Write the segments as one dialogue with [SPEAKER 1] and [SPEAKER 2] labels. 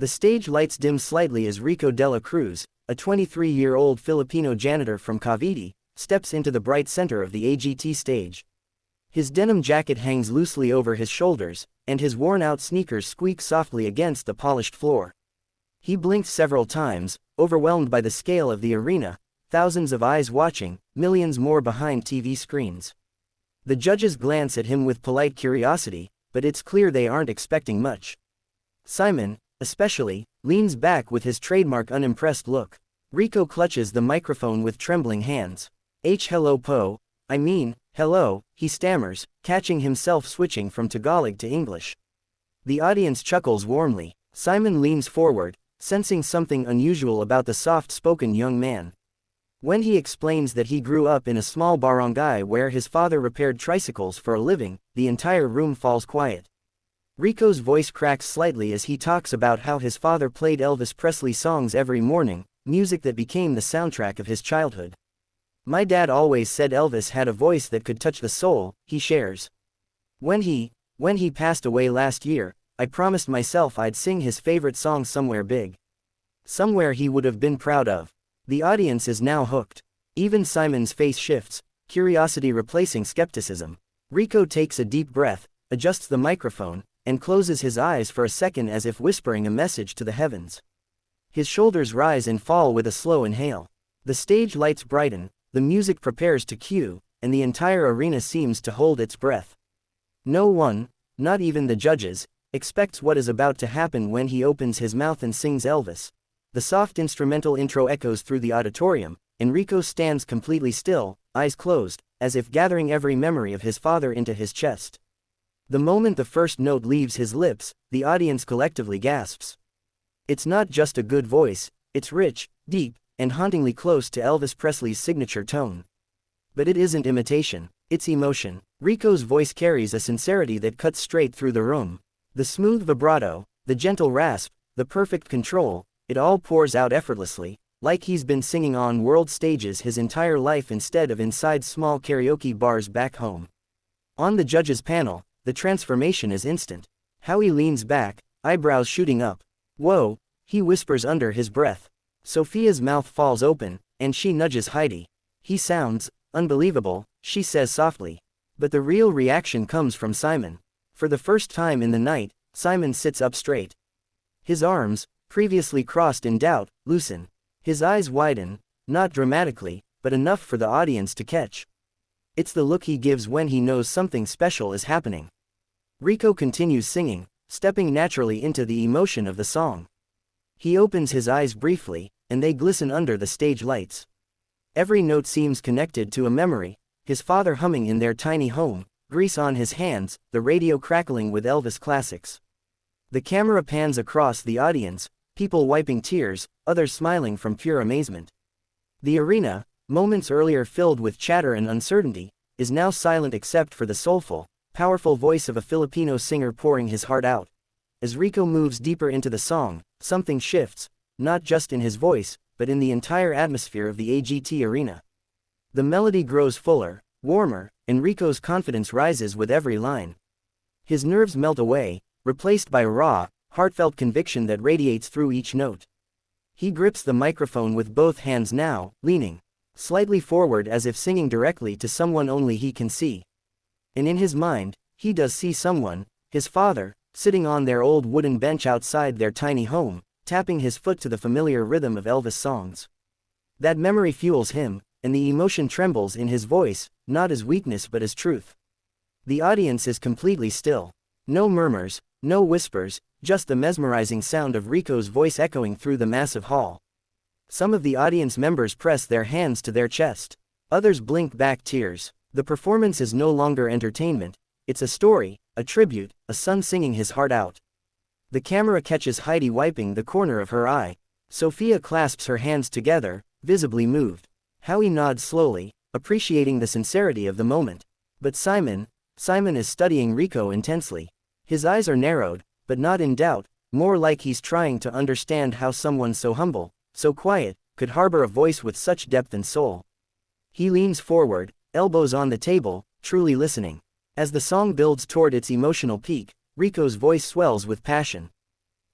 [SPEAKER 1] The stage lights dim slightly as Rico de la Cruz, a 23-year-old Filipino janitor from Cavite, steps into the bright center of the AGT stage. His denim jacket hangs loosely over his shoulders, and his worn-out sneakers squeak softly against the polished floor. He blinks several times, overwhelmed by the scale of the arena, thousands of eyes watching, millions more behind TV screens. The judges glance at him with polite curiosity, but it's clear they aren't expecting much. Simon, especially, leans back with his trademark unimpressed look. Rico clutches the microphone with trembling hands. Hello po, I mean, hello, he stammers, catching himself switching from Tagalog to English. The audience chuckles warmly. Simon leans forward, sensing something unusual about the soft-spoken young man. When he explains that he grew up in a small barangay where his father repaired tricycles for a living, the entire room falls quiet. Rico's voice cracks slightly as he talks about how his father played Elvis Presley songs every morning, music that became the soundtrack of his childhood. My dad always said Elvis had a voice that could touch the soul, he shares. When he passed away last year, I promised myself I'd sing his favorite song somewhere big. Somewhere he would have been proud of. The audience is now hooked. Even Simon's face shifts, curiosity replacing skepticism. Rico takes a deep breath, adjusts the microphone, and closes his eyes for a second as if whispering a message to the heavens. His shoulders rise and fall with a slow inhale. The stage lights brighten, the music prepares to cue, and the entire arena seems to hold its breath. No one, not even the judges, expects what is about to happen when he opens his mouth and sings Elvis. The soft instrumental intro echoes through the auditorium, and Rico stands completely still, eyes closed, as if gathering every memory of his father into his chest. The moment the first note leaves his lips, the audience collectively gasps. It's not just a good voice, it's rich, deep, and hauntingly close to Elvis Presley's signature tone. But it isn't imitation, it's emotion. Rico's voice carries a sincerity that cuts straight through the room. The smooth vibrato, the gentle rasp, the perfect control, it all pours out effortlessly, like he's been singing on world stages his entire life instead of inside small karaoke bars back home. On the judges' panel, the transformation is instant. Howie leans back, eyebrows shooting up. Whoa, he whispers under his breath. Sophia's mouth falls open, and she nudges Heidi. He sounds unbelievable, she says softly. But the real reaction comes from Simon. For the first time in the night, Simon sits up straight. His arms, previously crossed in doubt, loosen. His eyes widen, not dramatically, but enough for the audience to catch. It's the look he gives when he knows something special is happening. Rico continues singing, stepping naturally into the emotion of the song. He opens his eyes briefly, and they glisten under the stage lights. Every note seems connected to a memory, his father humming in their tiny home, grease on his hands, the radio crackling with Elvis classics. The camera pans across the audience, people wiping tears, others smiling from pure amazement. The arena, moments earlier filled with chatter and uncertainty, is now silent except for the soulful, powerful voice of a Filipino singer pouring his heart out. As Rico moves deeper into the song, something shifts, not just in his voice, but in the entire atmosphere of the AGT arena. The melody grows fuller, warmer, and Rico's confidence rises with every line. His nerves melt away, replaced by raw, heartfelt conviction that radiates through each note. He grips the microphone with both hands now, leaning slightly forward as if singing directly to someone only he can see. And in his mind, he does see someone, his father, sitting on their old wooden bench outside their tiny home, tapping his foot to the familiar rhythm of Elvis songs. That memory fuels him, and the emotion trembles in his voice, not as weakness but as truth. The audience is completely still. No murmurs, no whispers, just the mesmerizing sound of Rico's voice echoing through the massive hall. Some of the audience members press their hands to their chest. Others blink back tears. The performance is no longer entertainment, it's a story, a tribute, a son singing his heart out. The camera catches Heidi wiping the corner of her eye. Sophia clasps her hands together, visibly moved. Howie nods slowly, appreciating the sincerity of the moment. But Simon is studying Rico intensely. His eyes are narrowed, but not in doubt, more like he's trying to understand how someone so humble, so quiet, could harbor a voice with such depth and soul. He leans forward, elbows on the table, truly listening. As the song builds toward its emotional peak, Rico's voice swells with passion.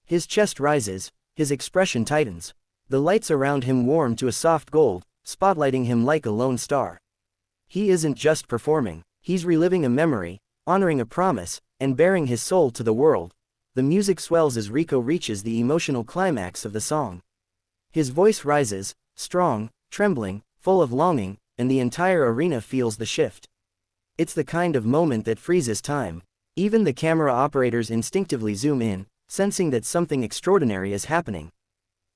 [SPEAKER 1] His chest rises, his expression tightens. The lights around him warm to a soft gold, spotlighting him like a lone star. He isn't just performing, he's reliving a memory, honoring a promise, and bearing his soul to the world. The music swells as Rico reaches the emotional climax of the song. His voice rises, strong, trembling, full of longing, and the entire arena feels the shift. It's the kind of moment that freezes time. Even the camera operators instinctively zoom in, sensing that something extraordinary is happening.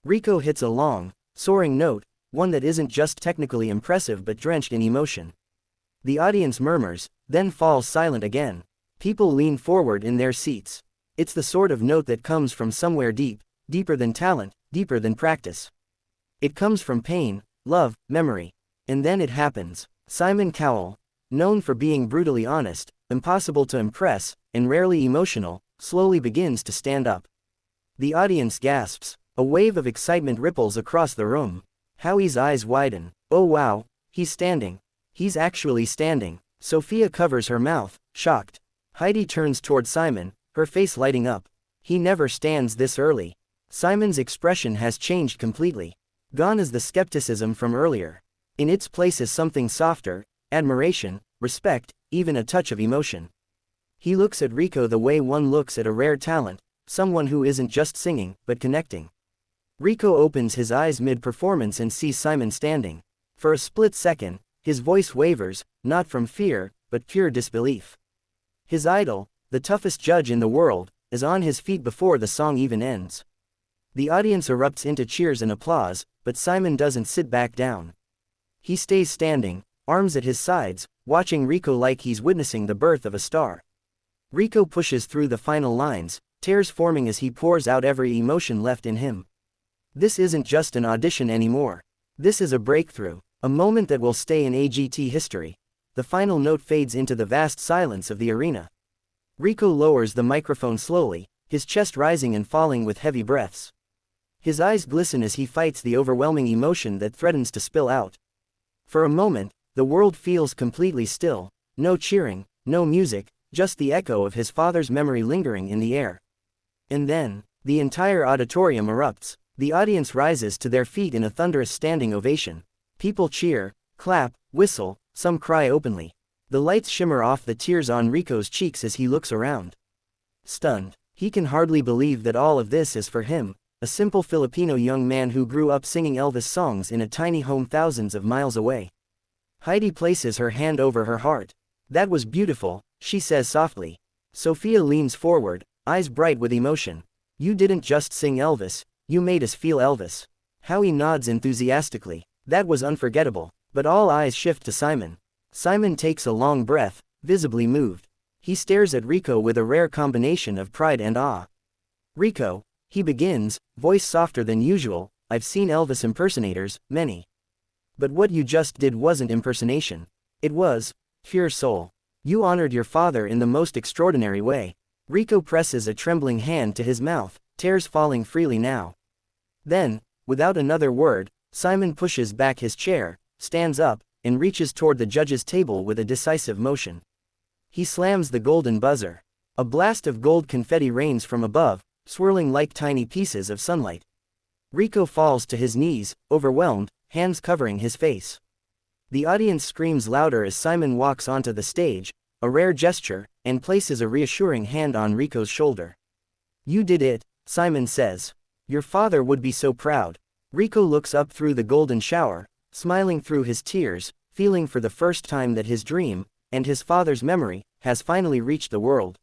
[SPEAKER 1] Rico hits a long, soaring note, one that isn't just technically impressive but drenched in emotion. The audience murmurs, then falls silent again. People lean forward in their seats. It's the sort of note that comes from somewhere deep, deeper than talent, deeper than practice. It comes from pain, love, memory. And then it happens. Simon Cowell, known for being brutally honest, impossible to impress, and rarely emotional, slowly begins to stand up. The audience gasps. A wave of excitement ripples across the room. Howie's eyes widen. Oh wow, he's standing. He's actually standing. Sophia covers her mouth, shocked. Heidi turns toward Simon, her face lighting up. He never stands this early. Simon's expression has changed completely. Gone is the skepticism from earlier. In its place is something softer, admiration, respect, even a touch of emotion. He looks at Rico the way one looks at a rare talent, someone who isn't just singing, but connecting. Rico opens his eyes mid-performance and sees Simon standing. For a split second, his voice wavers, not from fear, but pure disbelief. His idol, the toughest judge in the world, is on his feet before the song even ends. The audience erupts into cheers and applause, but Simon doesn't sit back down. He stays standing, arms at his sides, watching Rico like he's witnessing the birth of a star. Rico pushes through the final lines, tears forming as he pours out every emotion left in him. This isn't just an audition anymore. This is a breakthrough, a moment that will stay in AGT history. The final note fades into the vast silence of the arena. Rico lowers the microphone slowly, his chest rising and falling with heavy breaths. His eyes glisten as he fights the overwhelming emotion that threatens to spill out. For a moment, the world feels completely still, no cheering, no music, just the echo of his father's memory lingering in the air. And then, the entire auditorium erupts. The audience rises to their feet in a thunderous standing ovation. People cheer, clap, whistle, some cry openly. The lights shimmer off the tears on Rico's cheeks as he looks around. Stunned, he can hardly believe that all of this is for him, a simple Filipino young man who grew up singing Elvis songs in a tiny home thousands of miles away. Heidi places her hand over her heart. That was beautiful, she says softly. Sophia leans forward, eyes bright with emotion. You didn't just sing Elvis, you made us feel Elvis. Howie nods enthusiastically. That was unforgettable. But all eyes shift to Simon. Simon takes a long breath, visibly moved. He stares at Rico with a rare combination of pride and awe. Rico, he begins, voice softer than usual, I've seen Elvis impersonators, many. But what you just did wasn't impersonation. It was pure soul. You honored your father in the most extraordinary way. Rico presses a trembling hand to his mouth, tears falling freely now. Then, without another word, Simon pushes back his chair, stands up, and reaches toward the judge's table with a decisive motion. He slams the golden buzzer. A blast of gold confetti rains from above, swirling like tiny pieces of sunlight. Rico falls to his knees, overwhelmed, hands covering his face. The audience screams louder as Simon walks onto the stage, a rare gesture, and places a reassuring hand on Rico's shoulder. You did it, Simon says. Your father would be so proud. Rico looks up through the golden shower, smiling through his tears, feeling for the first time that his dream, and his father's memory, has finally reached the world.